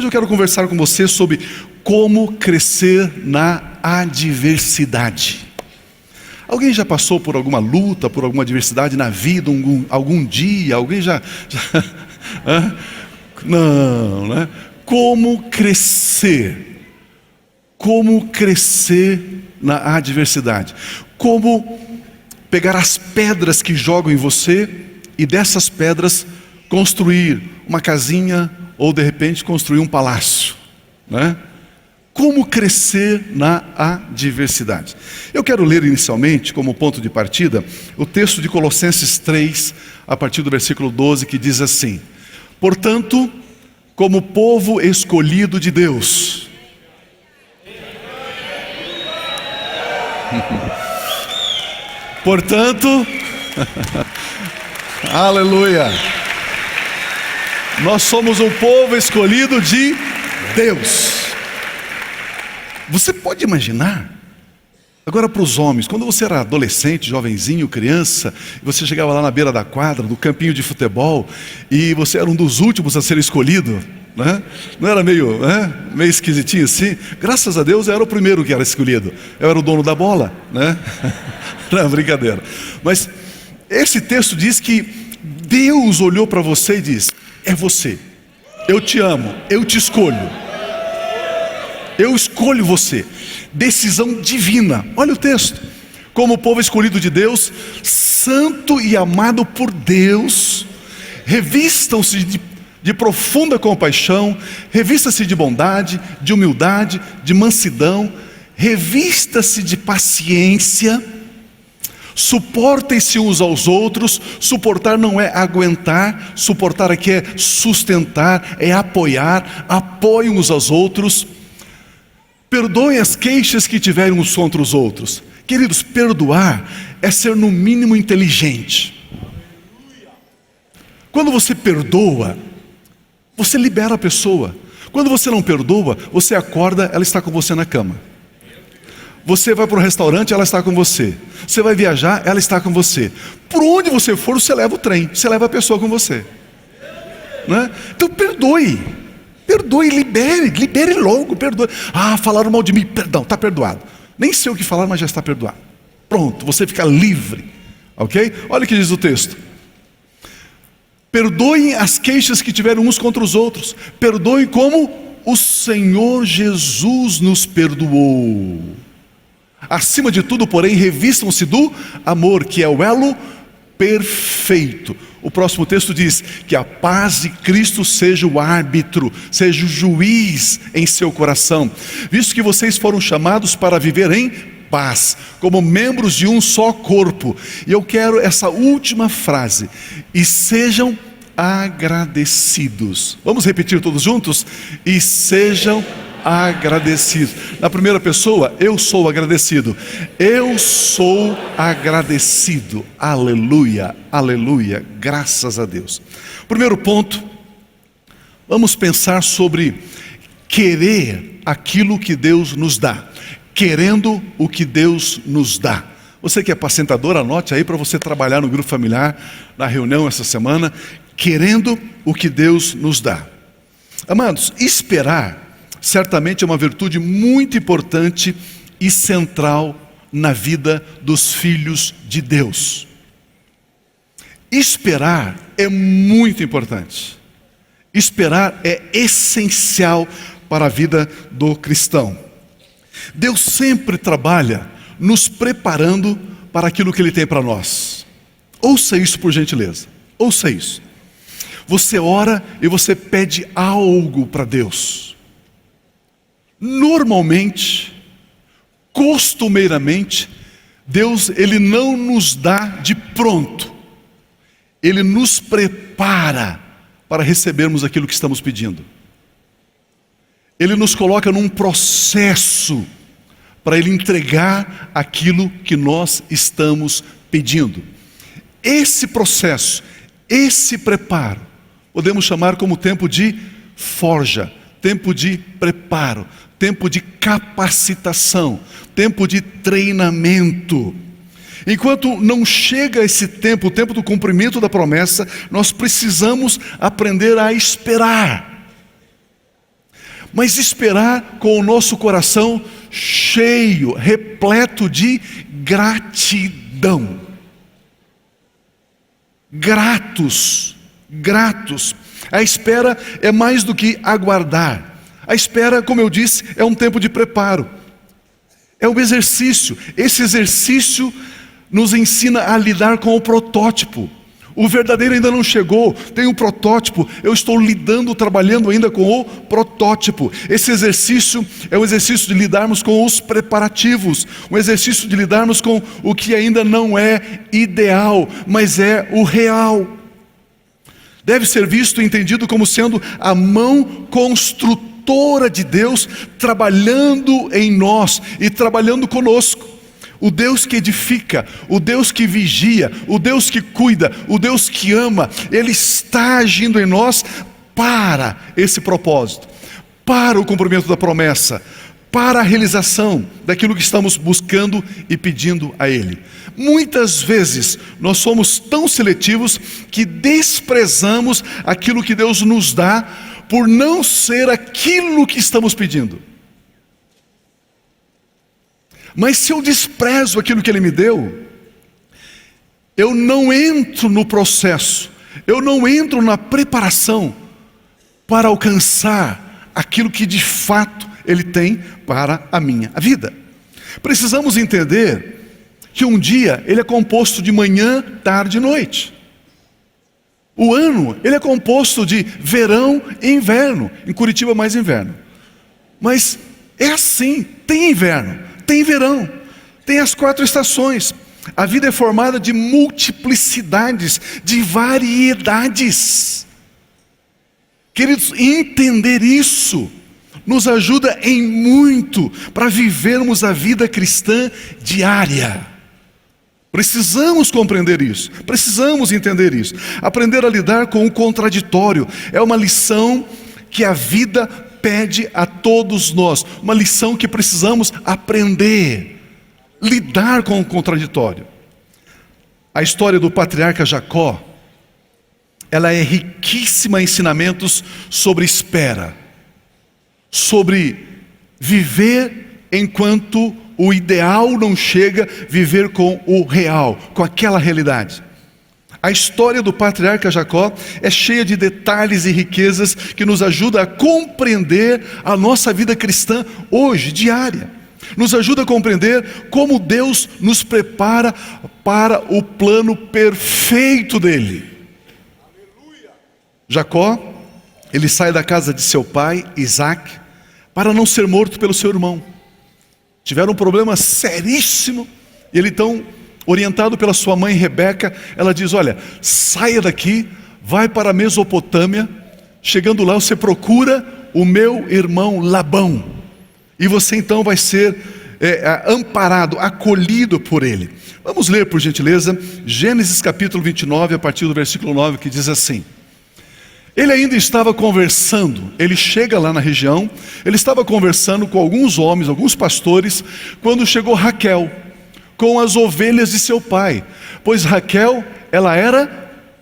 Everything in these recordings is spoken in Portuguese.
Hoje eu quero conversar com você sobre como crescer na adversidade. Alguém já passou por alguma luta, por alguma adversidade na vida, algum dia? Alguém já não, né? Como crescer? Como crescer na adversidade? Como pegar as pedras que jogam em você e dessas pedras construir uma casinha ou de repente construir um palácio, né? Como crescer na adversidade? Eu quero ler inicialmente, como ponto de partida, o texto de Colossenses 3, a partir do versículo 12, que diz assim: portanto, como povo escolhido de Deus, portanto, aleluia, nós somos um povo escolhido de Deus. Você pode imaginar, agora para os homens, quando você era adolescente, jovenzinho, criança, você chegava lá na beira da quadra, do campinho de futebol, e você era um dos últimos a ser escolhido, né? Não era meio esquisitinho assim? Graças a Deus eu era o primeiro que era escolhido, eu era o dono da bola, né? Não, brincadeira. Mas esse texto diz que Deus olhou para você e disse: é você, eu te amo, eu te escolho. Eu escolho você. Decisão divina. Olha o texto. Como povo escolhido de Deus, santo e amado por Deus, revistam-se de profunda compaixão, revista-se de bondade, de humildade, de mansidão, revista-se de paciência, suportem-se uns aos outros. Suportar não é aguentar, suportar aqui é sustentar, é apoiar. Apoiem uns aos outros. Perdoem as queixas que tiverem uns contra os outros. Queridos, perdoar é ser no mínimo inteligente. Quando você perdoa, você libera a pessoa. Quando você não perdoa, você acorda, ela está com você na cama. Você vai para um restaurante, ela está com você. Você vai viajar, ela está com você. Por onde você for, você leva o trem, você leva a pessoa com você, né? Então perdoe. Perdoe, libere logo, perdoe. Ah, falaram mal de mim, perdão, está perdoado. Nem sei o que falar, mas já está perdoado. Pronto, você fica livre, ok? Olha o que diz o texto: perdoem as queixas que tiveram uns contra os outros. Perdoem como o Senhor Jesus nos perdoou. Acima de tudo, porém, revistam-se do amor, que é o elo perfeito. O próximo texto diz que a paz de Cristo seja o árbitro, seja o juiz em seu coração, visto que vocês foram chamados para viver em paz, como membros de um só corpo. E eu quero essa última frase: e sejam agradecidos. Vamos repetir todos juntos? E sejam agradecidos. Na primeira pessoa, eu sou agradecido. Eu sou agradecido. Aleluia, aleluia, graças a Deus. Primeiro ponto, vamos pensar sobre querer aquilo que Deus nos dá. Querendo o que Deus nos dá. Você que é apacentador, anote aí para você trabalhar no grupo familiar, na reunião essa semana. Querendo o que Deus nos dá. Amados, esperar certamente é uma virtude muito importante e central na vida dos filhos de Deus. Esperar é muito importante. Esperar é essencial para a vida do cristão. Deus sempre trabalha nos preparando para aquilo que Ele tem para nós. Ouça isso por gentileza. Ouça isso. Você ora e você pede algo para Deus. Normalmente, costumeiramente, Deus, Ele não nos dá de pronto. Ele nos prepara para recebermos aquilo que estamos pedindo. Ele nos coloca num processo para Ele entregar aquilo que nós estamos pedindo. Esse processo, esse preparo, podemos chamar como tempo de forja, tempo de preparo, tempo de capacitação, tempo de treinamento. Enquanto não chega esse tempo, o tempo do cumprimento da promessa, nós precisamos aprender a esperar. mas esperar com o nosso coração cheio, repleto de gratidão. Gratos. A espera é mais do que aguardar. A espera, como eu disse, é um tempo de preparo. É um exercício. Esse exercício nos ensina a lidar com o protótipo. O verdadeiro ainda não chegou, tem um protótipo, eu estou trabalhando ainda com o protótipo. Esse exercício é um exercício de lidarmos com os preparativos, um exercício de lidarmos com o que ainda não é ideal, mas é o real. Deve ser visto e entendido como sendo a mão construtora de Deus trabalhando em nós e trabalhando conosco. O Deus que edifica, o Deus que vigia, o Deus que cuida, o Deus que ama, Ele está agindo em nós para esse propósito, para o cumprimento da promessa, para a realização daquilo que estamos buscando e pedindo a Ele. Muitas vezes nós somos tão seletivos que desprezamos aquilo que Deus nos dá por não ser aquilo que estamos pedindo. Mas se eu desprezo aquilo que Ele me deu, eu não entro no processo, eu não entro na preparação para alcançar aquilo que de fato Ele tem para a minha vida. Precisamos entender que um dia ele é composto de manhã, tarde e noite. O ano ele é composto de verão e inverno. Em Curitiba mais inverno. Mas é assim, tem inverno, tem verão, tem as 4 estações. A vida é formada de multiplicidades, de variedades. Queridos, entender isso nos ajuda em muito para vivermos a vida cristã diária. Precisamos compreender isso, precisamos entender isso. Aprender a lidar com o contraditório é uma lição que a vida pede a todos nós, uma lição que precisamos aprender, lidar com o contraditório. A história do patriarca Jacó, ela é riquíssima em ensinamentos sobre espera, sobre viver enquanto o ideal não chega, viver com o real, com aquela realidade. A história do patriarca Jacó é cheia de detalhes e riquezas que nos ajuda a compreender a nossa vida cristã hoje, diária. Nos ajuda a compreender como Deus nos prepara para o plano perfeito dele. Jacó, ele sai da casa de seu pai, Isaac, para não ser morto pelo seu irmão. Tiveram um problema seríssimo, e ele então, orientado pela sua mãe Rebeca, ela diz: olha, saia daqui, vai para a Mesopotâmia, chegando lá você procura o meu irmão Labão, e você então vai ser amparado, acolhido por ele. Vamos ler por gentileza, Gênesis capítulo 29, a partir do versículo 9, que diz assim: ele ainda estava conversando, ele chega lá na região, ele estava conversando com alguns homens, alguns pastores, quando chegou Raquel, com as ovelhas de seu pai, pois Raquel, ela era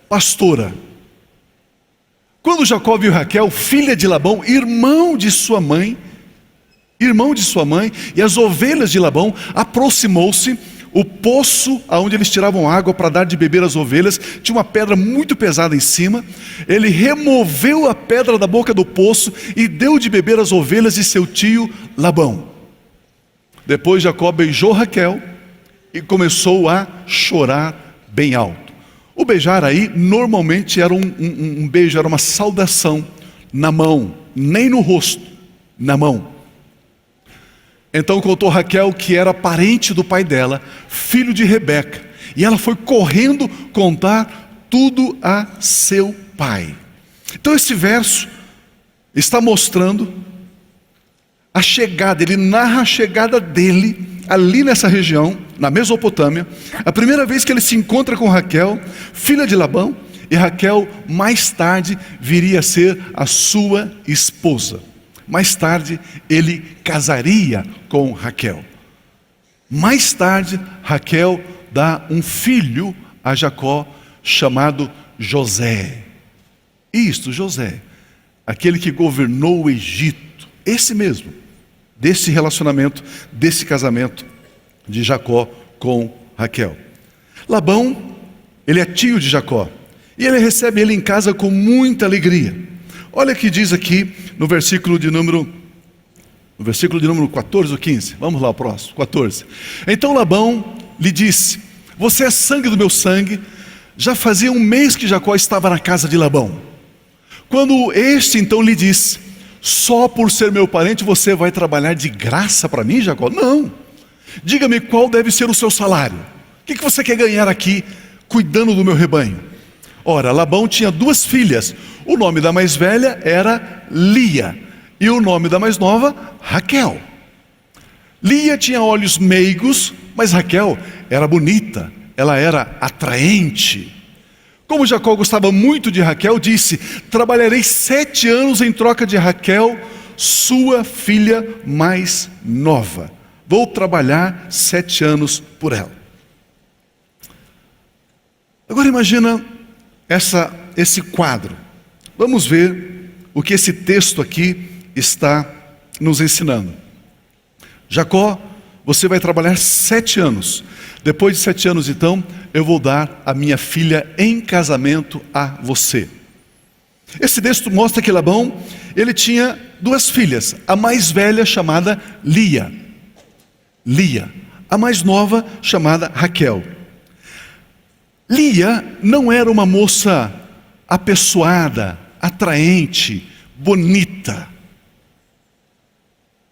pastora. Quando Jacó viu Raquel, filha de Labão, irmão de sua mãe, e as ovelhas de Labão, aproximou-se. O poço aonde eles tiravam água para dar de beber às ovelhas tinha uma pedra muito pesada em cima. Ele removeu a pedra da boca do poço e deu de beber às ovelhas de seu tio Labão. Depois Jacó beijou Raquel e começou a chorar bem alto. O beijar aí normalmente era um beijo, era uma saudação na mão, nem no rosto, na mão. Então contou Raquel que era parente do pai dela, filho de Rebeca, e ela foi correndo contar tudo a seu pai. Então esse verso está mostrando a chegada, ele narra a chegada dele ali nessa região, na Mesopotâmia, a primeira vez que ele se encontra com Raquel, filha de Labão, e Raquel mais tarde viria a ser a sua esposa. Mais tarde ele casaria com Raquel. Mais tarde Raquel dá um filho a Jacó chamado José. Isto, José, aquele que governou o Egito, esse mesmo, desse relacionamento, desse casamento de Jacó com Raquel. Labão, ele é tio de Jacó, e ele recebe ele em casa com muita alegria. Olha o que diz aqui no versículo de número 14 ou 15. Vamos lá, o próximo, 14. Então Labão lhe disse: você é sangue do meu sangue. Já fazia 1 mês que Jacó estava na casa de Labão. Quando este então lhe disse: só por ser meu parente você vai trabalhar de graça para mim, Jacó? Não. Diga-me qual deve ser o seu salário. O que você quer ganhar aqui cuidando do meu rebanho? Ora, Labão tinha 2 filhas. O nome da mais velha era Lia, e o nome da mais nova, Raquel. Lia tinha olhos meigos, mas Raquel era bonita, ela era atraente. Como Jacó gostava muito de Raquel, disse: trabalharei 7 anos em troca de Raquel, sua filha mais nova. Vou trabalhar 7 anos por ela. Agora imagina esse quadro. Vamos ver o que esse texto aqui está nos ensinando. Jacó, você vai trabalhar 7 anos. Depois de 7 anos, então, eu vou dar a minha filha em casamento a você. Esse texto mostra que Labão, ele tinha 2 filhas. A mais velha chamada Lia, a mais nova chamada Raquel. Lia não era uma moça apessoada, atraente, bonita.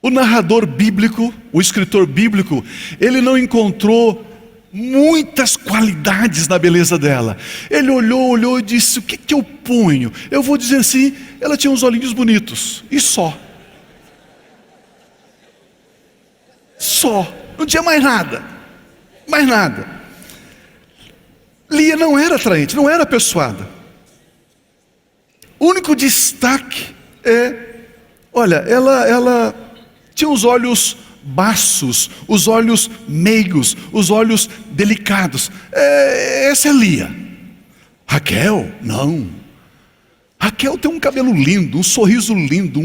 O narrador bíblico, o escritor bíblico, ele não encontrou muitas qualidades na beleza dela. Ele olhou e disse: o que eu ponho? Eu vou dizer assim, ela tinha uns olhinhos bonitos, e só. Não tinha mais nada. Lia não era atraente, não era apessoada. O único destaque ela tinha os olhos baços, os olhos meigos, os olhos delicados. Essa é Lia. Raquel, não. Raquel tem um cabelo lindo, um sorriso lindo,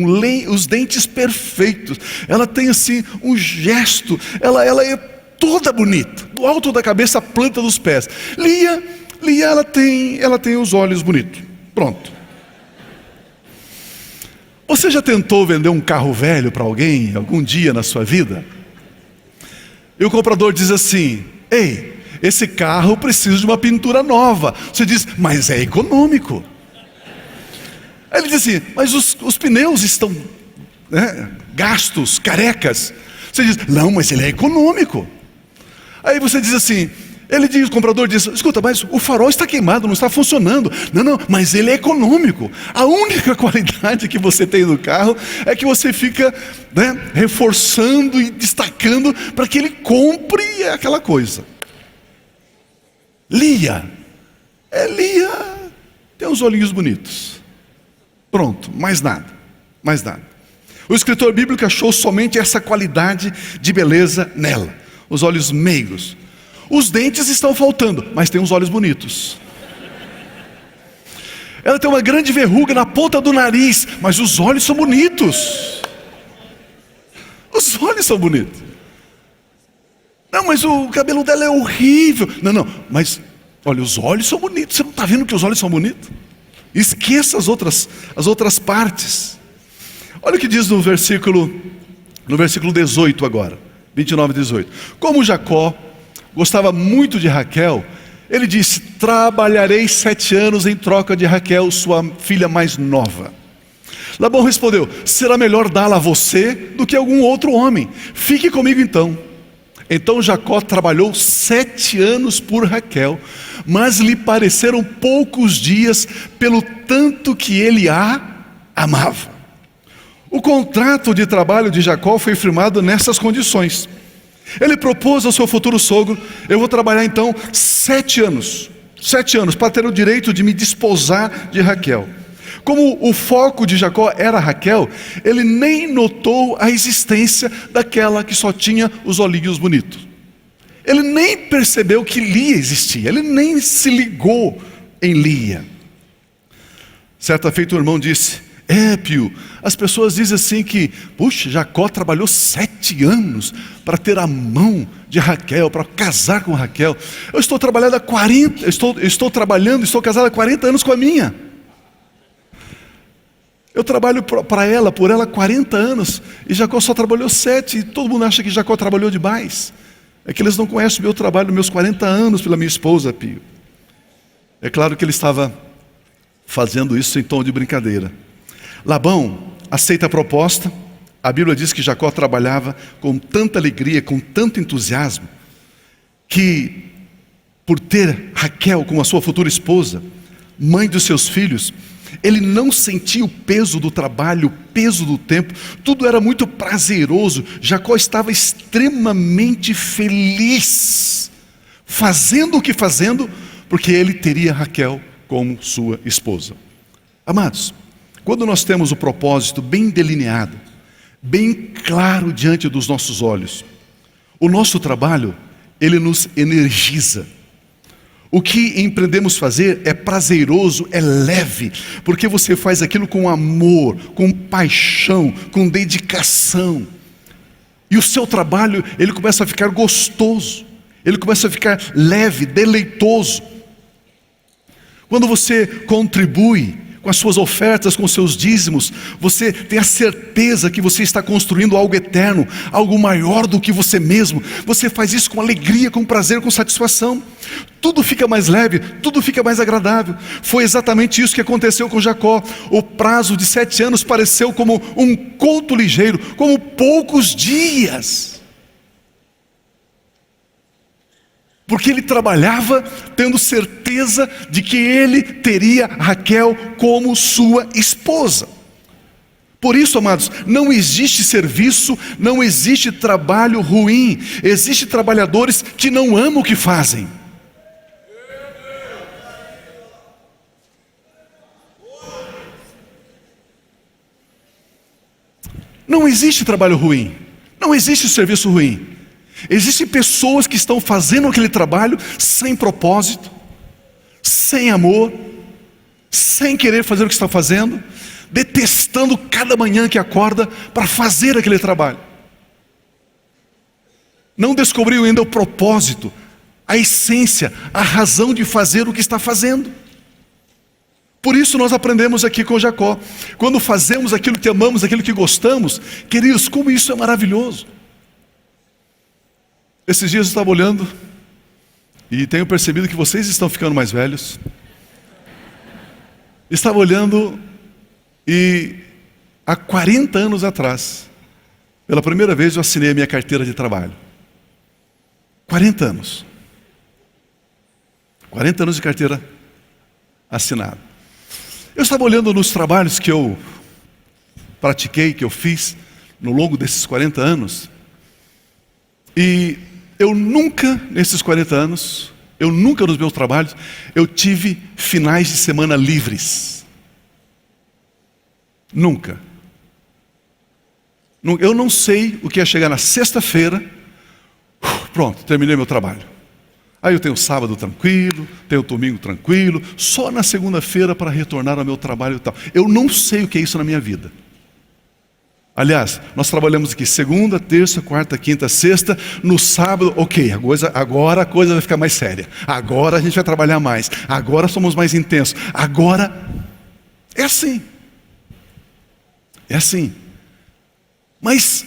os dentes perfeitos. Ela tem assim um gesto, ela é toda bonita, do alto da cabeça à planta dos pés. Lia ela tem os olhos bonitos. Pronto. Você já tentou vender um carro velho para alguém algum dia na sua vida? E o comprador diz assim: ei, esse carro precisa de uma pintura nova. Você diz: mas é econômico. Aí ele diz assim: mas os pneus estão gastos, carecas. Você diz: não, mas ele é econômico. Aí você diz assim, o comprador diz: escuta, mas o farol está queimado, não está funcionando. Não, mas ele é econômico. A única qualidade que você tem no carro é que você fica reforçando e destacando para que ele compre aquela coisa. Lia tem uns olhinhos bonitos. Pronto, mais nada. O escritor bíblico achou somente essa qualidade de beleza nela. Os olhos meigos. Os dentes estão faltando, mas tem uns olhos bonitos. Ela tem uma grande verruga na ponta do nariz, mas os olhos são bonitos. Os olhos são bonitos. Não, mas o cabelo dela é horrível. Não, mas olha, os olhos são bonitos. Você não está vendo que os olhos são bonitos? Esqueça as outras partes. Olha o que diz no versículo 18 agora, 29 e 18. Como Jacó gostava muito de Raquel, ele disse: trabalharei 7 anos em troca de Raquel, sua filha mais nova. Labão respondeu: será melhor dá-la a você do que a algum outro homem. Fique comigo então. Então Jacó trabalhou 7 anos por Raquel, mas lhe pareceram poucos dias pelo tanto que ele a amava. O contrato de trabalho de Jacó foi firmado nessas condições. Ele propôs ao seu futuro sogro: eu vou trabalhar então 7 anos para ter o direito de me desposar de Raquel. Como o foco de Jacó era Raquel, ele nem notou a existência daquela que só tinha os olhinhos bonitos. Ele nem percebeu que Lia existia, ele nem se ligou em Lia. Certa feita o irmão disse: Pio, as pessoas dizem assim que, puxa, Jacó trabalhou 7 anos para ter a mão de Raquel, para casar com Raquel. Eu estou trabalhando há 40, estou casado há 40 anos com a minha. Eu trabalho para ela, por ela 40 anos, e Jacó só trabalhou 7, e todo mundo acha que Jacó trabalhou demais. É que eles não conhecem o meu trabalho, meus 40 anos pela minha esposa, Pio. É claro que ele estava fazendo isso em tom de brincadeira. Labão aceita a proposta. A Bíblia diz que Jacó trabalhava com tanta alegria, com tanto entusiasmo, que por ter Raquel como a sua futura esposa, mãe dos seus filhos, ele não sentia o peso do trabalho, o peso do tempo, tudo era muito prazeroso. Jacó estava extremamente feliz, fazendo o que fazendo, porque ele teria Raquel como sua esposa. Amados, quando nós temos o propósito bem delineado, bem claro diante dos nossos olhos, o nosso trabalho, ele nos energiza. O que empreendemos fazer é prazeroso, é leve, porque você faz aquilo com amor, com paixão, com dedicação. E o seu trabalho, ele começa a ficar gostoso, ele começa a ficar leve, deleitoso. Quando você contribui com as suas ofertas, com os seus dízimos, você tem a certeza que você está construindo algo eterno, algo maior do que você mesmo. Você faz isso com alegria, com prazer, com satisfação. Tudo fica mais leve, tudo fica mais agradável. Foi exatamente isso que aconteceu com Jacó. O prazo de 7 anos pareceu como um conto ligeiro, como poucos dias. Porque ele trabalhava tendo certeza de que ele teria Raquel como sua esposa. Por isso, amados, não existe serviço, não existe trabalho ruim. Existem trabalhadores que não amam o que fazem. Não existe trabalho ruim, não existe serviço ruim. Existem pessoas que estão fazendo aquele trabalho sem propósito, sem amor, sem querer fazer o que está fazendo, detestando cada manhã que acorda para fazer aquele trabalho. Não descobriu ainda o propósito, a essência, a razão de fazer o que está fazendo. Por isso nós aprendemos aqui com Jacó. Quando fazemos aquilo que amamos, aquilo que gostamos, queridos, como isso é maravilhoso. Esses dias eu estava olhando e tenho percebido que vocês estão ficando mais velhos. Estava olhando e há 40 anos atrás, pela primeira vez eu assinei a minha carteira de trabalho. 40 anos. 40 anos de carteira assinada. Eu estava olhando nos trabalhos que eu pratiquei, que eu fiz no longo desses 40 anos. E eu nunca, nesses 40 anos, nos meus trabalhos, eu tive finais de semana livres. Nunca. Eu não sei o que é chegar na sexta-feira, pronto, terminei meu trabalho. Aí eu tenho sábado tranquilo, tenho domingo tranquilo, só na segunda-feira para retornar ao meu trabalho e tal. Eu não sei o que é isso na minha vida. Aliás, nós trabalhamos aqui segunda, terça, quarta, quinta, sexta. No sábado, ok, agora a coisa vai ficar mais séria. Agora a gente vai trabalhar mais. Agora somos mais intensos. Agora, é assim. É assim. Mas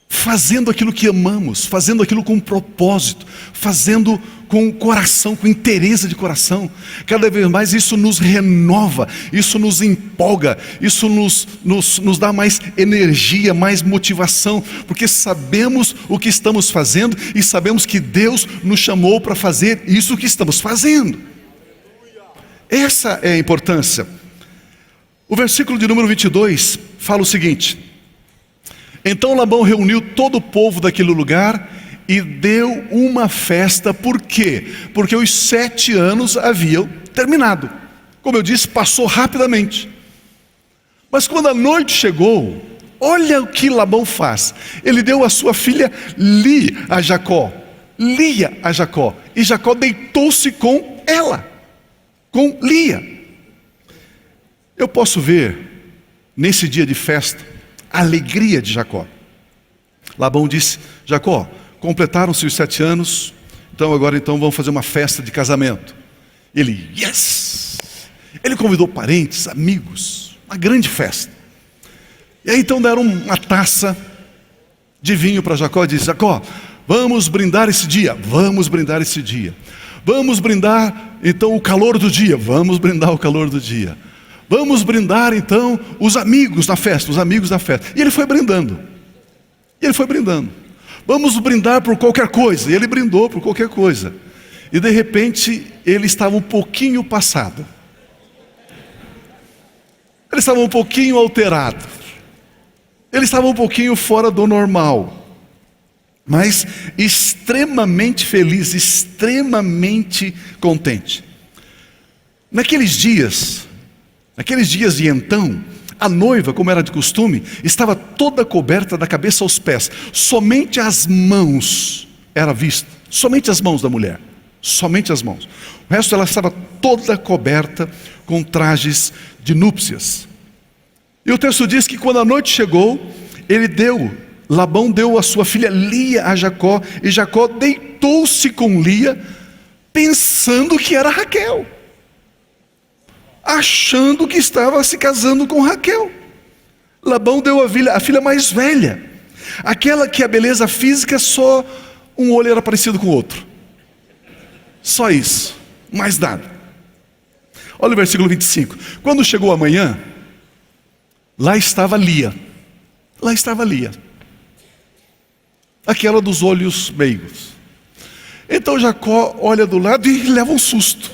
fazendo aquilo que amamos, fazendo aquilo com propósito, fazendo com coração, com interesse de coração, cada vez mais isso nos renova, isso nos empolga, isso nos dá mais energia, mais motivação, porque sabemos o que estamos fazendo e sabemos que Deus nos chamou para fazer isso que estamos fazendo. Essa é a importância. O versículo de número 22 fala o seguinte: então Labão reuniu todo o povo daquele lugar e deu uma festa. Por quê? Porque os 7 anos haviam terminado. Como eu disse, passou rapidamente. Mas quando a noite chegou, olha o que Labão faz. Ele deu a sua filha Lia a Jacó. E Jacó deitou-se com ela, com Lia. Eu posso ver nesse dia de festa, a alegria de Jacó. Labão disse: Jacó, completaram-se os 7 anos, então agora vamos fazer uma festa de casamento. Ele, yes! Ele convidou parentes, amigos, uma grande festa. E aí então deram uma taça de vinho para Jacó e disse: Jacó, vamos brindar esse dia, vamos brindar esse dia. Vamos brindar então o calor do dia, vamos brindar o calor do dia. Vamos brindar então os amigos da festa, os amigos da festa. E ele foi brindando. Vamos brindar por qualquer coisa. E ele brindou por qualquer coisa. E de repente ele estava um pouquinho passado. Ele estava um pouquinho alterado. Ele estava um pouquinho fora do normal. Mas extremamente feliz, extremamente contente. Naqueles dias de então, a noiva, como era de costume, estava toda coberta da cabeça aos pés. Somente as mãos era vista, somente as mãos da mulher, somente as mãos. O resto ela estava toda coberta com trajes de núpcias. E o texto diz que quando a noite chegou, Labão deu a sua filha Lia a Jacó, e Jacó deitou-se com Lia, pensando que era Raquel, achando que estava se casando com Raquel. Labão deu a filha mais velha, aquela que a beleza física só um olho era parecido com o outro, só isso, mais nada. Olha o versículo 25. Quando chegou a manhã, lá estava Lia, aquela dos olhos meigos. Então Jacó olha do lado e leva um susto,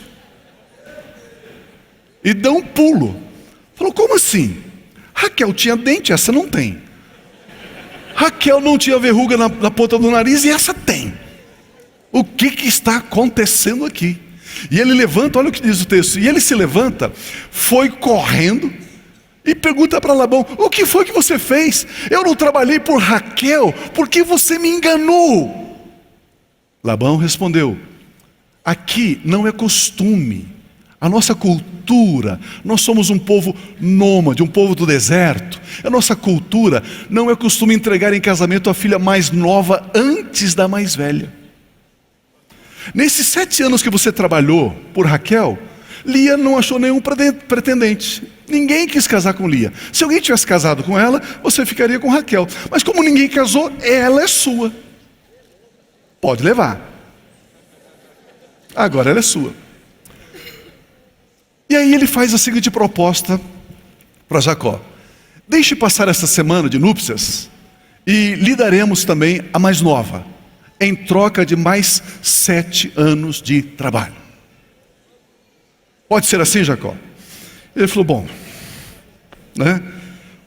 e dá um pulo. Falou: como assim? Raquel tinha dente, essa não tem. Raquel não tinha verruga na ponta do nariz, e essa tem. O que está acontecendo aqui? E ele levanta, olha o que diz o texto. E ele se levanta, foi correndo, e pergunta para Labão: o que foi que você fez? Eu não trabalhei por Raquel, porque você me enganou. Labão respondeu: aqui não é costume, a nossa cultura, nós somos um povo nômade, um povo do deserto. A nossa cultura não é costume entregar em casamento a filha mais nova antes da mais velha. Nesses 7 anos que você trabalhou por Raquel, Lia não achou nenhum pretendente. Ninguém quis casar com Lia. Se alguém tivesse casado com ela, você ficaria com Raquel. Mas como ninguém casou, ela é sua. Pode levar. Agora ela é sua. E aí ele faz a seguinte proposta para Jacó: deixe passar essa semana de núpcias e lhe daremos também a mais nova, em troca de mais 7 anos de trabalho. Pode ser assim, Jacó? Ele falou: bom, né?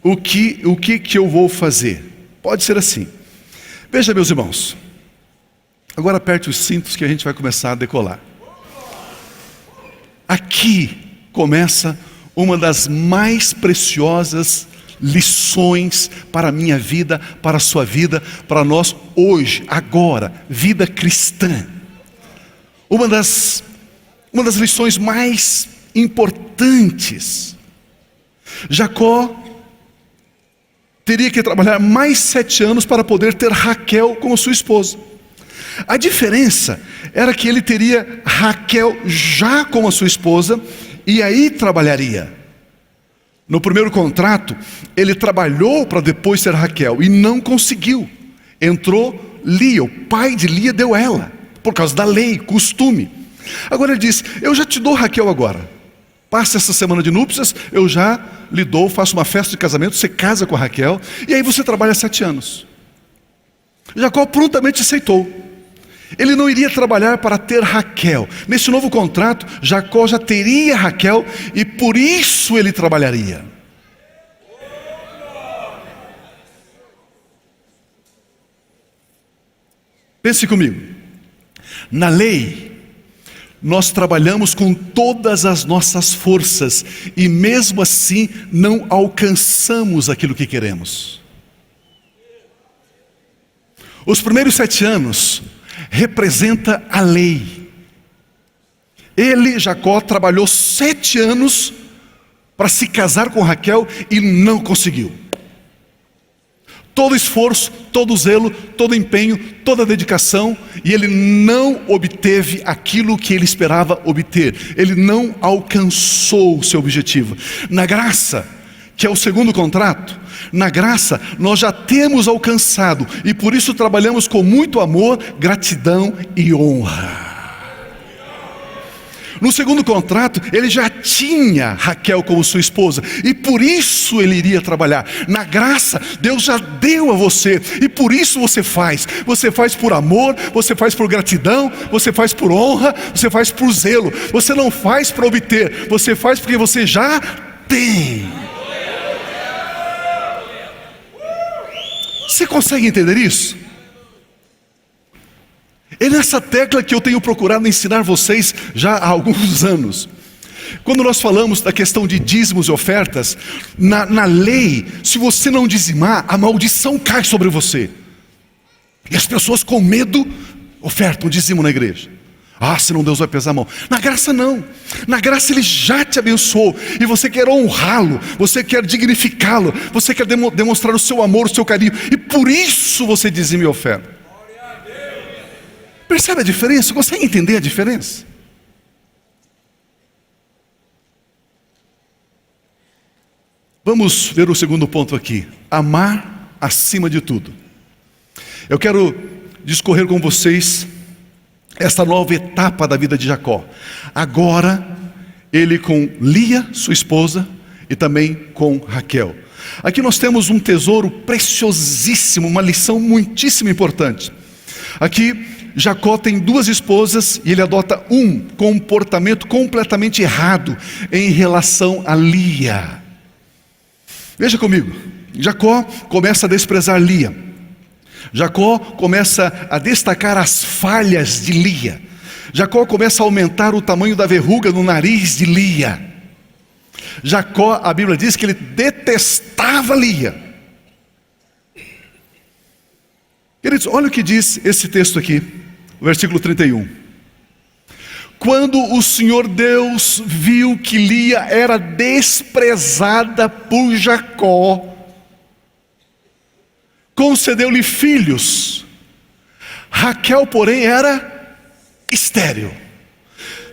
O que eu vou fazer? Pode ser assim. Veja, meus irmãos, agora aperte os cintos que a gente vai começar a decolar. Aqui começa uma das mais preciosas lições para a minha vida, para a sua vida, para nós hoje, agora, vida cristã. Uma das lições mais importantes. Jacó teria que trabalhar mais 7 anos para poder ter Raquel como sua esposa. A diferença era que ele teria Raquel já como a sua esposa, e aí trabalharia. No primeiro contrato, ele trabalhou para depois ter Raquel, e não conseguiu. Entrou Lia, o pai de Lia deu ela, por causa da lei, costume. Agora ele diz: eu já te dou Raquel agora. Passa essa semana de núpcias, eu já lhe dou, faço uma festa de casamento, você casa com a Raquel, e aí você trabalha 7 anos. Jacó prontamente aceitou. Ele não iria trabalhar para ter Raquel. Nesse novo contrato, Jacó já teria Raquel, e por isso ele trabalharia. Pense comigo. Na lei, nós trabalhamos com todas as nossas forças, e mesmo assim não alcançamos aquilo que queremos. Os primeiros 7 anos representa a lei. Ele, Jacó, trabalhou 7 anos para se casar com Raquel e não conseguiu. Todo esforço, todo zelo, todo empenho, toda dedicação, e ele não obteve aquilo que ele esperava obter. Ele não alcançou o seu objetivo. Na graça, que é o segundo contrato, na graça nós já temos alcançado, e por isso trabalhamos com muito amor, gratidão e honra. No segundo contrato, ele já tinha Raquel como sua esposa, e por isso ele iria trabalhar. Na graça, Deus já deu a você, e por isso você faz. Você faz por amor, você faz por gratidão, você faz por honra, você faz por zelo. Você não faz para obter, você faz porque você já tem. Você consegue entender isso? É nessa tecla que eu tenho procurado ensinar vocês já há alguns anos. Quando nós falamos da questão de dízimos e ofertas, na lei, se você não dizimar, a maldição cai sobre você. E as pessoas com medo ofertam, dizimam na igreja. Senão Deus vai pesar a mão. Na graça não. Na graça Ele já te abençoou, e você quer honrá-lo, você quer dignificá-lo, você quer demonstrar o seu amor, o seu carinho, e por isso você dizima e oferta. Percebe a diferença? Consegue entender a diferença? Vamos ver o segundo ponto aqui. Amar acima de tudo. Eu quero discorrer com vocês esta nova etapa da vida de Jacó. Agora, ele com Lia, sua esposa, e também com Raquel. Aqui nós temos um tesouro preciosíssimo, uma lição muitíssimo importante. Aqui, Jacó tem duas esposas e ele adota um comportamento completamente errado em relação a Lia. Veja comigo, Jacó começa a desprezar Lia. Jacó começa a destacar as falhas de Lia. Jacó começa a aumentar o tamanho da verruga no nariz de Lia. Jacó, a Bíblia diz que ele detestava Lia. Queridos, olha o que diz esse texto aqui, versículo 31. Quando o Senhor Deus viu que Lia era desprezada por Jacó, concedeu-lhe filhos. Raquel, porém, era estéril.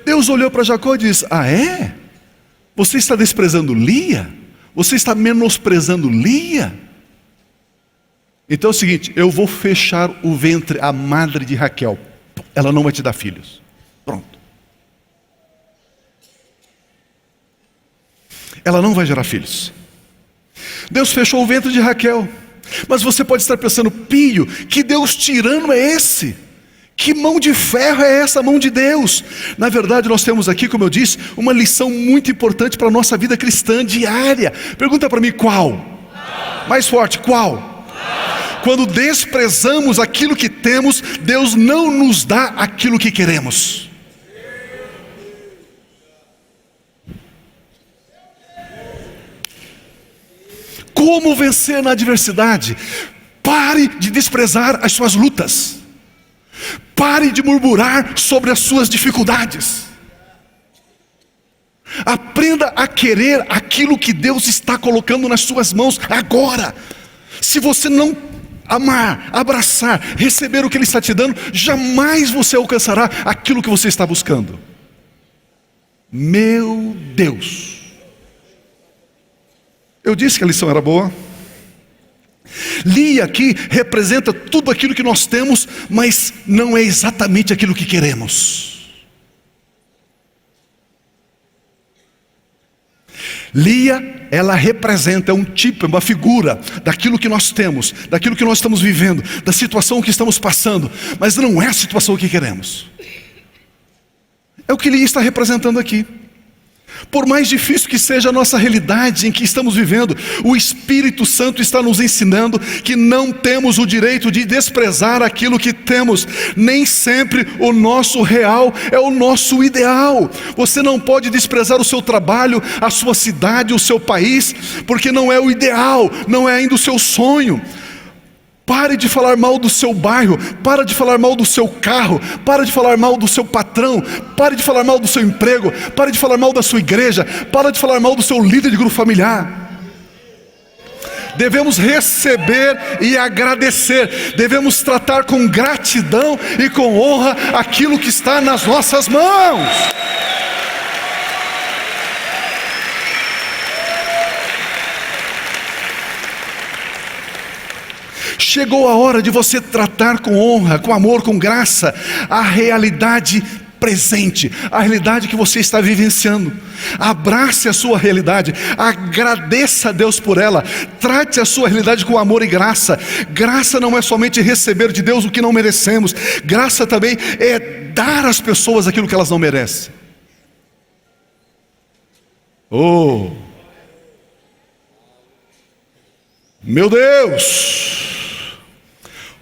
Deus olhou para Jacó e disse: é? Você está desprezando Lia? Você está menosprezando Lia? Então é o seguinte, eu vou fechar o ventre, a madre de Raquel. Ela não vai te dar filhos. Pronto. Ela não vai gerar filhos. Deus fechou o ventre de Raquel. Mas você pode estar pensando: Pio, que Deus tirano é esse? Que mão de ferro é essa mão de Deus? Na verdade nós temos aqui, como eu disse, uma lição muito importante para a nossa vida cristã diária. Pergunta para mim: qual? Mais forte, qual? Quando desprezamos aquilo que temos, Deus não nos dá aquilo que queremos. Como vencer na adversidade? Pare de desprezar as suas lutas. Pare de murmurar sobre as suas dificuldades. Aprenda a querer aquilo que Deus está colocando nas suas mãos agora. Se você não amar, abraçar, receber o que Ele está te dando, jamais você alcançará aquilo que você está buscando. Meu Deus! Eu disse que a lição era boa. Lia aqui representa tudo aquilo que nós temos, mas não é exatamente aquilo que queremos. Lia, ela representa, é um tipo, é uma figura daquilo que nós temos, daquilo que nós estamos vivendo, da situação que estamos passando, mas não é a situação que queremos. É o que Lia está representando aqui. Por mais difícil que seja a nossa realidade em que estamos vivendo, o Espírito Santo está nos ensinando que não temos o direito de desprezar aquilo que temos. Nem sempre o nosso real é o nosso ideal. Você não pode desprezar o seu trabalho, a sua cidade, o seu país, porque não é o ideal, não é ainda o seu sonho. Pare de falar mal do seu bairro, para de falar mal do seu carro, para de falar mal do seu patrão, pare de falar mal do seu emprego, pare de falar mal da sua igreja, para de falar mal do seu líder de grupo familiar. Devemos receber e agradecer, devemos tratar com gratidão e com honra aquilo que está nas nossas mãos. Chegou a hora de você tratar com honra, com amor, com graça, a realidade presente, a realidade que você está vivenciando. Abrace a sua realidade, agradeça a Deus por ela, trate a sua realidade com amor e graça. Graça não é somente receber de Deus o que não merecemos, graça também é dar às pessoas aquilo que elas não merecem. Oh, meu Deus!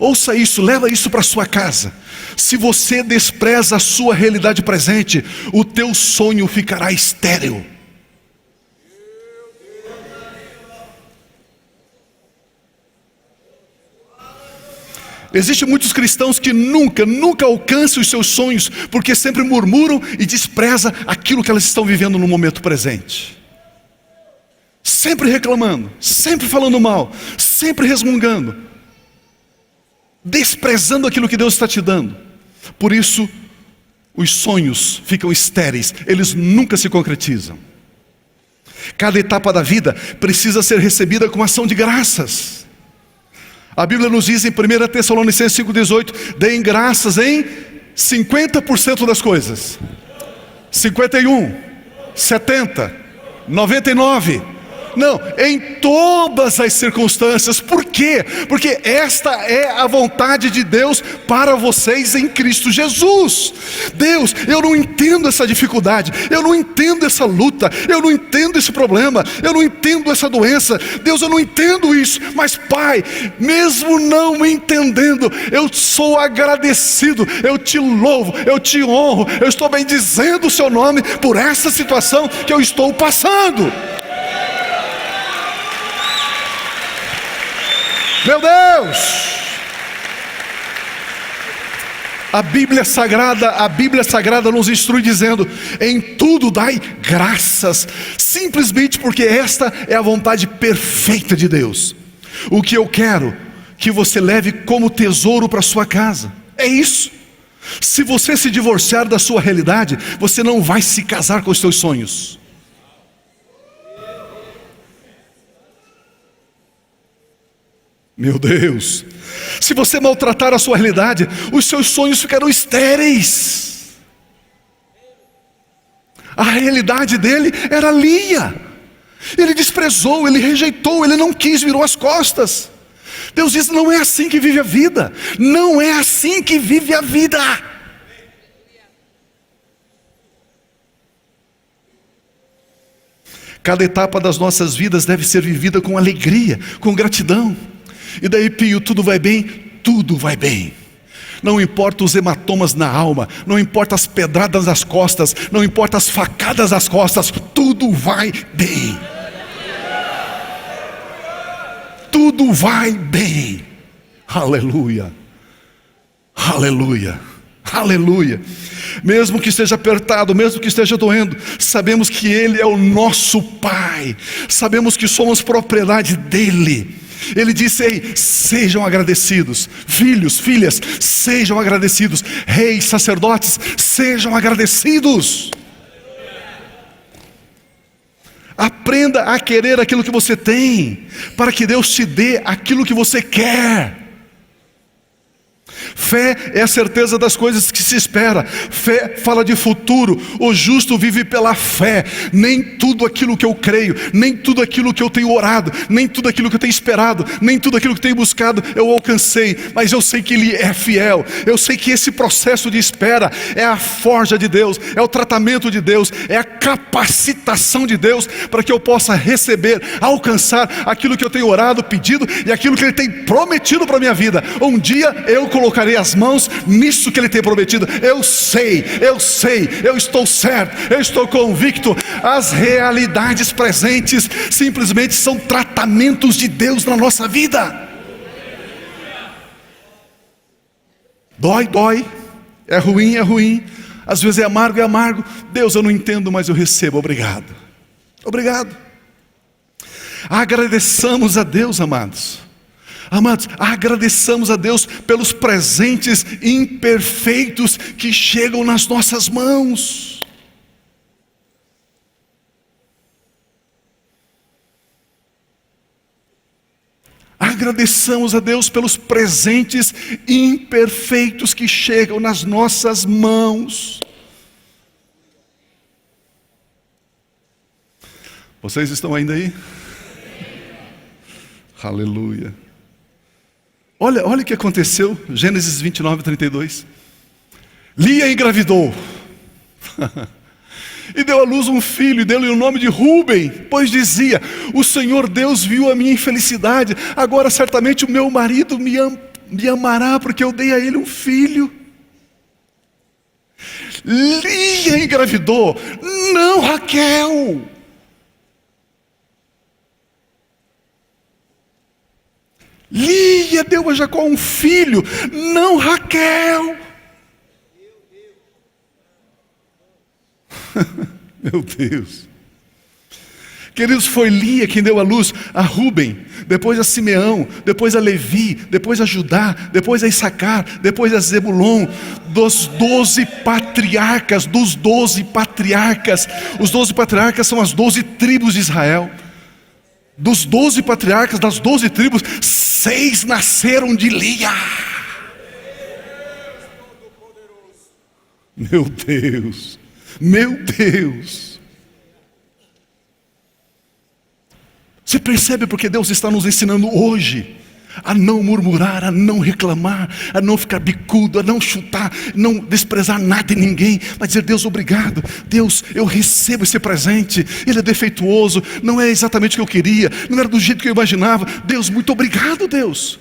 Ouça isso, leva isso para sua casa. Se você despreza a sua realidade presente, o teu sonho ficará estéril. Existem muitos cristãos que nunca alcançam os seus sonhos, porque sempre murmuram e desprezam aquilo que elas estão vivendo no momento presente. Sempre reclamando, sempre falando mal, sempre resmungando, desprezando aquilo que Deus está te dando. Por isso, os sonhos ficam estéreis, eles nunca se concretizam. Cada etapa da vida precisa ser recebida com ação de graças. A Bíblia nos diz em 1 Tessalonicenses 5,18: deem graças em 50% das coisas, 51, 70, 99. Não, em todas as circunstâncias. Por quê? Porque esta é a vontade de Deus para vocês em Cristo Jesus. Deus, eu não entendo essa dificuldade, eu não entendo essa luta, eu não entendo esse problema, eu não entendo essa doença. Deus, eu não entendo isso, mas Pai, mesmo não entendendo, eu sou agradecido, eu te louvo, eu te honro, eu estou bendizendo o seu nome por essa situação que eu estou passando. Meu Deus! A Bíblia Sagrada nos instrui dizendo: em tudo dai graças, simplesmente porque esta é a vontade perfeita de Deus. O que eu quero que você leve como tesouro para sua casa é isso. Se você se divorciar da sua realidade, você não vai se casar com os seus sonhos. Meu Deus, se você maltratar a sua realidade, os seus sonhos ficarão estéreis. A realidade dele era Lia. Ele desprezou, ele rejeitou, ele não quis, virou as costas. Deus diz: não é assim que vive a vida. Não é assim que vive a vida. Cada etapa das nossas vidas deve ser vivida com alegria, com gratidão. E daí, Pio, tudo vai bem? Tudo vai bem. Não importa os hematomas na alma, não importa as pedradas nas costas, não importa as facadas nas costas, tudo vai bem. Tudo vai bem. Aleluia. Aleluia. Aleluia. Mesmo que esteja apertado, mesmo que esteja doendo, sabemos que Ele é o nosso Pai, sabemos que somos propriedade dEle. Ele disse: ei, sejam agradecidos, filhos, filhas, sejam agradecidos, reis, sacerdotes, sejam agradecidos. Aprenda a querer aquilo que você tem, para que Deus te dê aquilo que você quer. Fé é a certeza das coisas que se espera. Fé fala de futuro. O justo vive pela fé. Nem tudo aquilo que eu creio, nem tudo aquilo que eu tenho orado, nem tudo aquilo que eu tenho esperado, nem tudo aquilo que tenho buscado eu alcancei, mas eu sei que Ele é fiel. Eu sei que esse processo de espera é a forja de Deus, é o tratamento de Deus, é a capacitação de Deus para que eu possa receber, alcançar aquilo que eu tenho orado, pedido e aquilo que Ele tem prometido para a minha vida. Um dia eu colocarei as mãos nisso que Ele tem prometido. Eu sei, eu estou certo, eu estou convicto. As realidades presentes simplesmente são tratamentos de Deus na nossa vida. Dói, dói. É ruim, é ruim. Às vezes é amargo, é amargo. Deus, eu não entendo, mas eu recebo. Obrigado. Obrigado. Agradeçamos a Deus, amados. Amados, agradeçamos a Deus pelos presentes imperfeitos que chegam nas nossas mãos. Agradeçamos a Deus pelos presentes imperfeitos que chegam nas nossas mãos. Vocês estão ainda aí? Aleluia. Olha o que aconteceu, Gênesis 29, 32. Lia engravidou e deu à luz um filho, e deu-lhe o nome de Rúben, pois dizia: o Senhor Deus viu a minha infelicidade, agora certamente o meu marido me amará, porque eu dei a ele um filho. Lia engravidou, não Raquel. Lia deu a Jacó um filho, não Raquel. Meu Deus. Queridos, foi Lia quem deu a luz a Rúben, depois a Simeão, depois a Levi, depois a Judá, depois a Issacar, depois a Zebulon, dos 12 patriarcas, dos 12 patriarcas. Os 12 patriarcas são as 12 tribos de Israel. Dos 12 patriarcas, das 12 tribos, 6 nasceram de Lia. Meu Deus, meu Deus. Você percebe porque Deus está nos ensinando hoje a não murmurar, a não reclamar, a não ficar bicudo, a não chutar, não desprezar nada e ninguém, mas dizer: Deus, obrigado. Deus, eu recebo esse presente, ele é defeituoso, não é exatamente o que eu queria, não era do jeito que eu imaginava. Deus, muito obrigado, Deus,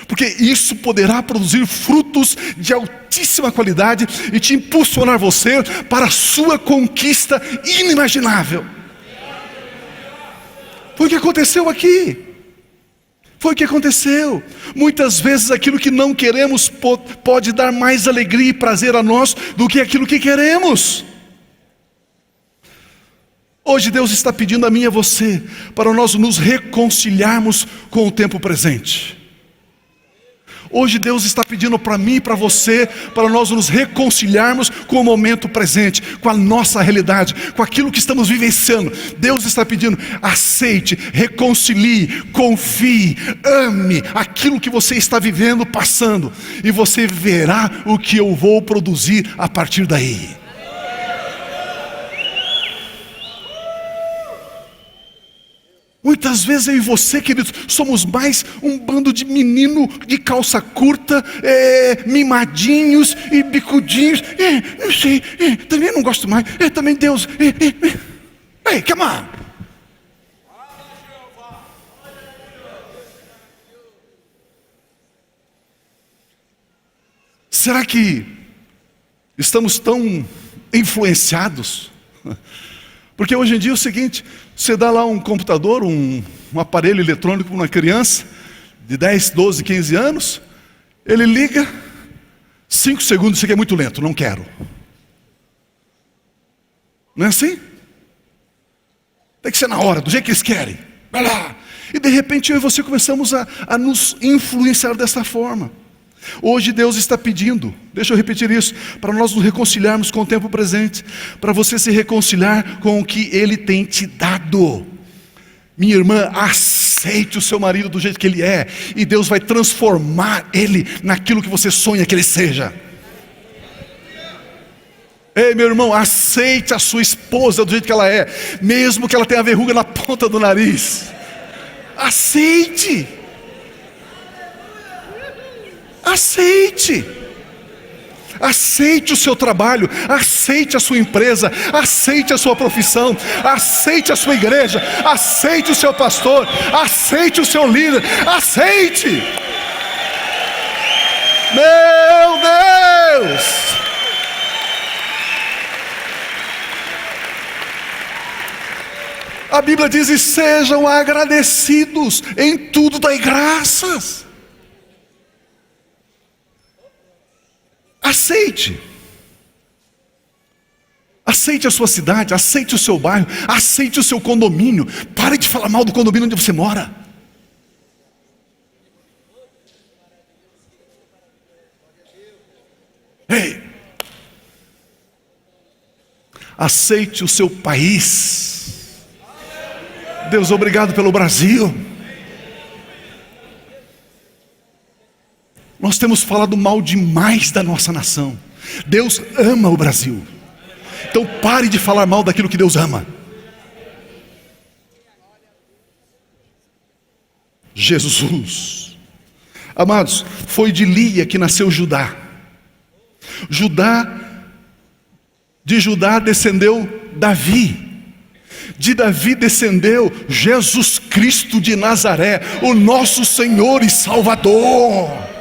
porque isso poderá produzir frutos de altíssima qualidade e te impulsionar você para a sua conquista inimaginável. Foi o que aconteceu aqui. Foi o que aconteceu. Muitas vezes aquilo que não queremos pode dar mais alegria e prazer a nós do que aquilo que queremos. Hoje Deus está pedindo a mim e a você para nós nos reconciliarmos com o tempo presente. Hoje Deus está pedindo para mim e para você, para nós nos reconciliarmos com o momento presente, com a nossa realidade, com aquilo que estamos vivenciando. Deus está pedindo: aceite, reconcilie, confie, ame aquilo que você está vivendo, passando, e você verá o que eu vou produzir a partir daí. Muitas vezes eu e você, queridos, somos mais um bando de menino de calça curta, mimadinhos e bicudinhos. Não sei, também não gosto mais. Também Deus. Come on. Será que estamos tão influenciados? Porque hoje em dia é o seguinte: você dá lá um computador, um aparelho eletrônico para uma criança de 10, 12, 15 anos, ele liga, 5 segundos, isso aqui é muito lento, não quero. Não é assim? Tem que ser na hora, do jeito que eles querem. Vai lá. E de repente eu e você começamos a nos influenciar dessa forma. Hoje Deus está pedindo, deixa eu repetir isso, para nós nos reconciliarmos com o tempo presente, para você se reconciliar com o que Ele tem te dado. Minha irmã, aceite o seu marido do jeito que ele é, e Deus vai transformar ele naquilo que você sonha que ele seja. Ei, meu irmão, aceite a sua esposa do jeito que ela é, mesmo que ela tenha verruga na ponta do nariz. Aceite. Aceite. Aceite o seu trabalho, aceite a sua empresa, aceite a sua profissão, aceite a sua igreja, aceite o seu pastor, aceite o seu líder, aceite. Meu Deus! A Bíblia diz: e sejam agradecidos, em tudo dai graças. Aceite. Aceite a sua cidade, aceite o seu bairro, aceite o seu condomínio. Pare de falar mal do condomínio onde você mora. Ei! Aceite o seu país. Deus, obrigado pelo Brasil. Nós temos falado mal demais da nossa nação. Deus ama o Brasil. Então pare de falar mal daquilo que Deus ama. Jesus. Amados, foi de Lia que nasceu Judá. De Judá descendeu Davi. De Davi descendeu Jesus Cristo de Nazaré, o nosso Senhor e Salvador.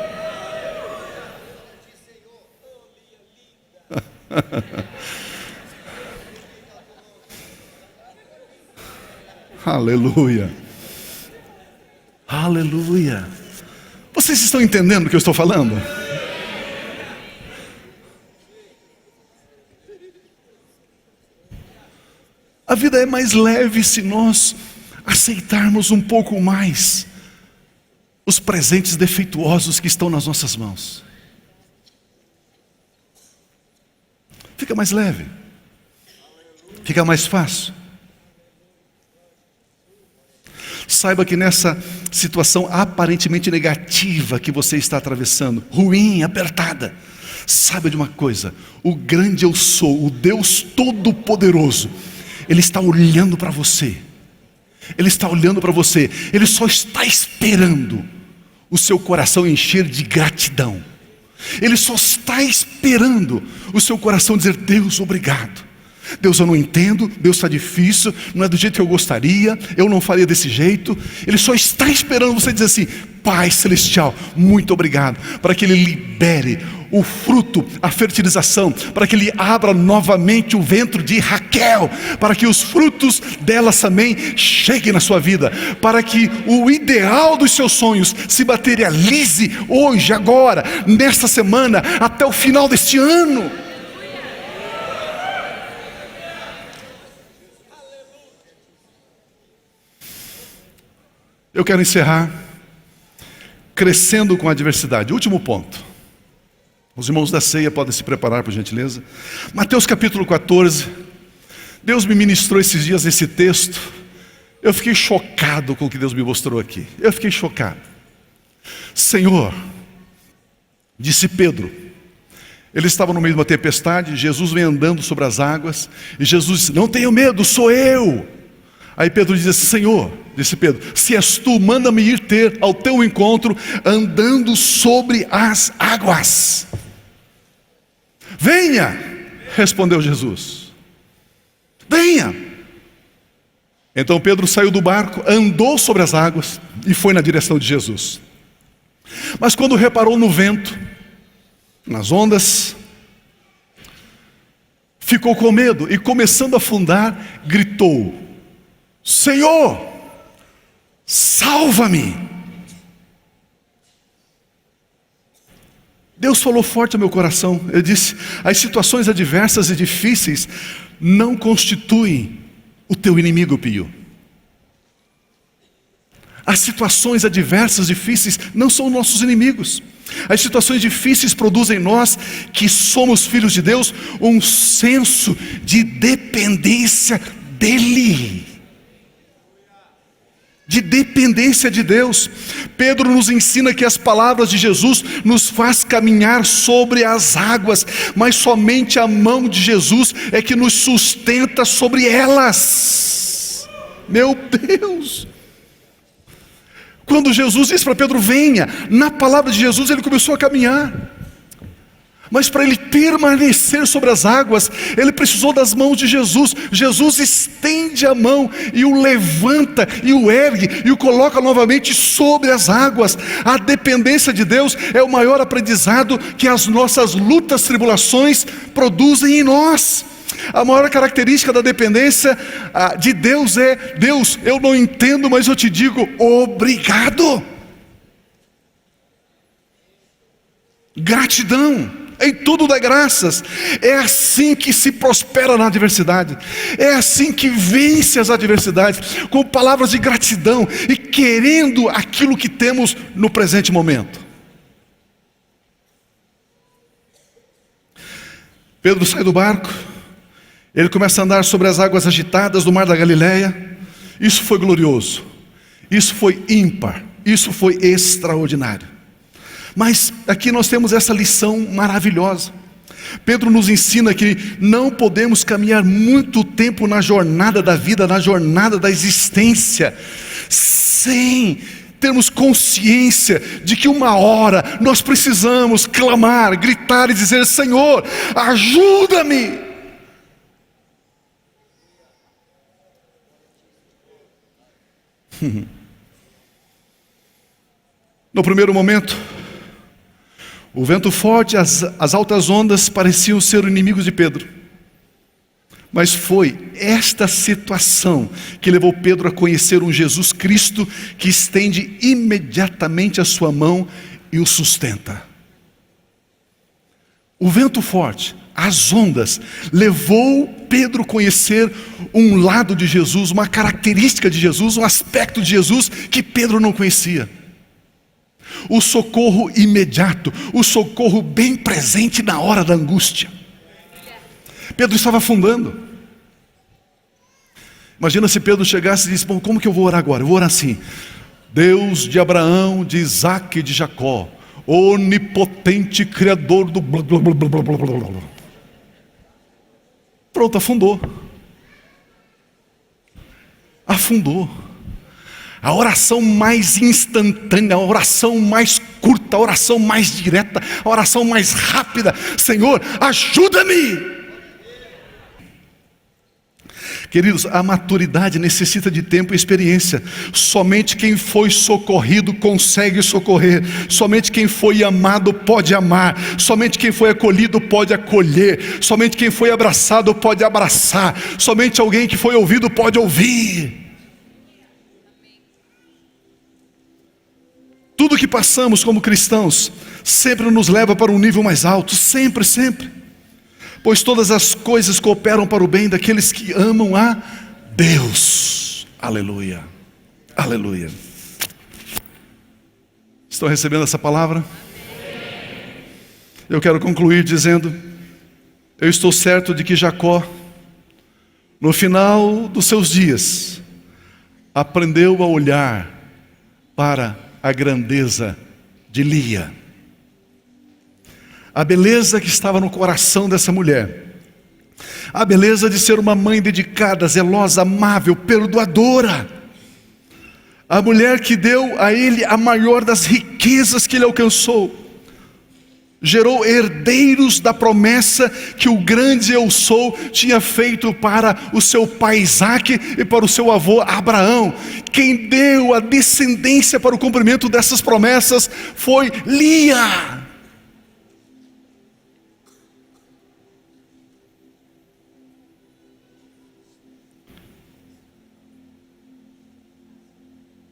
Aleluia. Aleluia. Vocês estão entendendo o que eu estou falando? A vida é mais leve se nós aceitarmos um pouco mais os presentes defeituosos que estão nas nossas mãos. Fica mais leve. Fica mais fácil. Saiba que nessa situação aparentemente negativa que você está atravessando, ruim, apertada, saiba de uma coisa: o grande eu sou, o Deus Todo-Poderoso, Ele está olhando para você. Ele está olhando para você. Ele só está esperando o seu coração encher de gratidão. Ele só está esperando o seu coração dizer: Deus, obrigado. Deus, eu não entendo, Deus, está difícil, não é do jeito que eu gostaria, eu não faria desse jeito. Ele só está esperando você dizer assim: Pai Celestial, muito obrigado, para que Ele libere o fruto, a fertilização, para que Ele abra novamente o ventre de Raquel, para que os frutos delas também cheguem na sua vida, para que o ideal dos seus sonhos se materialize hoje, agora, nesta semana, até o final deste ano. Eu quero encerrar crescendo com a adversidade. Último ponto. Os irmãos da ceia podem se preparar, por gentileza. Mateus capítulo 14. Deus me ministrou esses dias esse texto. Eu fiquei chocado com o que Deus me mostrou aqui. Eu fiquei chocado. Senhor, disse Pedro. Ele estava no meio de uma tempestade. Jesus vem andando sobre as águas. E Jesus disse: não tenham medo, sou eu. Aí Pedro diz assim: Senhor, disse Pedro, se és tu, manda-me ir ter ao teu encontro, andando sobre as águas. Venha, respondeu Jesus. Venha. Então Pedro saiu do barco, andou sobre as águas e foi na direção de Jesus. Mas quando reparou no vento, nas ondas, ficou com medo e, começando a afundar, gritou: Senhor, salva-me. Deus falou forte ao meu coração. Ele disse: as situações adversas e difíceis não constituem o teu inimigo, Pio. As situações adversas, difíceis, não são nossos inimigos. As situações difíceis produzem em nós, que somos filhos de Deus, um senso de dependência dEle. De dependência de Deus. Pedro nos ensina que as palavras de Jesus nos faz caminhar sobre as águas, mas somente a mão de Jesus é que nos sustenta sobre elas. Meu Deus! Quando Jesus disse para Pedro: venha, na palavra de Jesus ele começou a caminhar. Mas para ele permanecer sobre as águas, ele precisou das mãos de Jesus. Jesus estende a mão e o levanta, e o ergue, e o coloca novamente sobre as águas. A dependência de Deus é o maior aprendizado que as nossas lutas, tribulações produzem em nós. A maior característica da dependência de Deus é: Deus, eu não entendo, mas eu te digo obrigado. Gratidão. Em tudo dá graças. É assim que se prospera na adversidade. É assim que vence as adversidades, com palavras de gratidão e querendo aquilo que temos no presente momento. Pedro sai do barco, ele começa a andar sobre as águas agitadas do mar da Galileia. Isso foi glorioso, isso foi ímpar, isso foi extraordinário. Mas aqui nós temos essa lição maravilhosa. Pedro nos ensina que não podemos caminhar muito tempo na jornada da vida, na jornada da existência, sem termos consciência de que uma hora nós precisamos clamar, gritar e dizer: Senhor, ajuda-me. No primeiro momento, o vento forte, as altas ondas pareciam ser inimigos de Pedro. Mas foi esta situação que levou Pedro a conhecer um Jesus Cristo que estende imediatamente a sua mão e o sustenta. O vento forte, as ondas, levou Pedro a conhecer um lado de Jesus, uma característica de Jesus, um aspecto de Jesus que Pedro não conhecia. O socorro imediato, o socorro bem presente na hora da angústia. Pedro estava afundando. Imagina se Pedro chegasse e disse: bom, como que eu vou orar agora? Eu vou orar assim: Deus de Abraão, de Isaac e de Jacó, onipotente Criador do blá blá blá blá blá blá blá. Pronto, afundou. Afundou. A oração mais instantânea, a oração mais curta, a oração mais direta, a oração mais rápida: Senhor, ajuda-me. Queridos, a maturidade necessita de tempo e experiência. Somente quem foi socorrido consegue socorrer. Somente quem foi amado pode amar. Somente quem foi acolhido pode acolher. Somente quem foi abraçado pode abraçar. Somente alguém que foi ouvido pode ouvir. Tudo que passamos como cristãos sempre nos leva para um nível mais alto. Sempre, sempre. Pois todas as coisas cooperam para o bem daqueles que amam a Deus. Aleluia. Aleluia. Estão recebendo essa palavra? Eu quero concluir dizendo: eu estou certo de que Jacó, no final dos seus dias, aprendeu a olhar para a grandeza de Lia. A beleza que estava no coração dessa mulher. A beleza de ser uma mãe dedicada, zelosa, amável, perdoadora. A mulher que deu a ele a maior das riquezas que ele alcançou. Gerou herdeiros da promessa que o grande eu sou tinha feito para o seu pai Isaac e para o seu avô Abraão. Quem deu a descendência para o cumprimento dessas promessas foi Lia.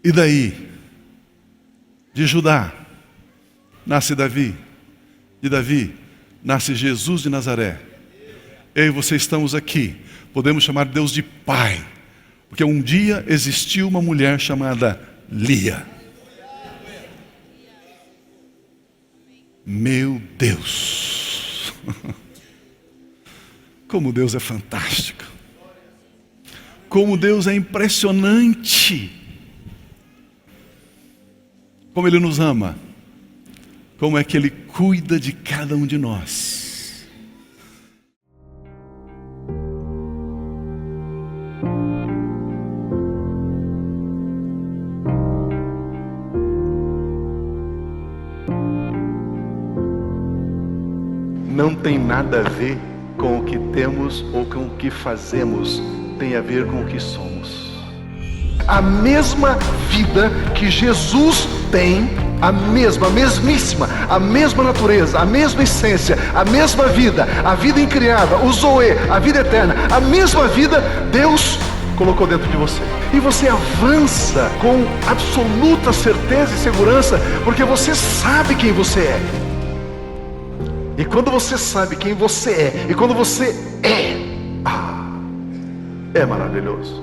E daí, de Judá, nasce Davi. De Davi, nasce Jesus de Nazaré. Eu e você estamos aqui. Podemos chamar Deus de Pai. Porque um dia existiu uma mulher chamada Lia. Meu Deus. Como Deus é fantástico. Como Deus é impressionante. Como Ele nos ama. Como é que Ele cuida de cada um de nós. Não tem nada a ver com o que temos ou com o que fazemos. Tem a ver com o que somos. A mesma vida que Jesus tem, a mesmíssima, a mesma natureza, a mesma essência, a mesma vida, a vida incriada, o Zoe, a vida eterna, a mesma vida, Deus colocou dentro de você. E você avança com absoluta certeza e segurança, porque você sabe quem você é. E quando você sabe quem você é, e quando você é maravilhoso.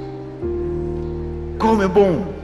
Como é bom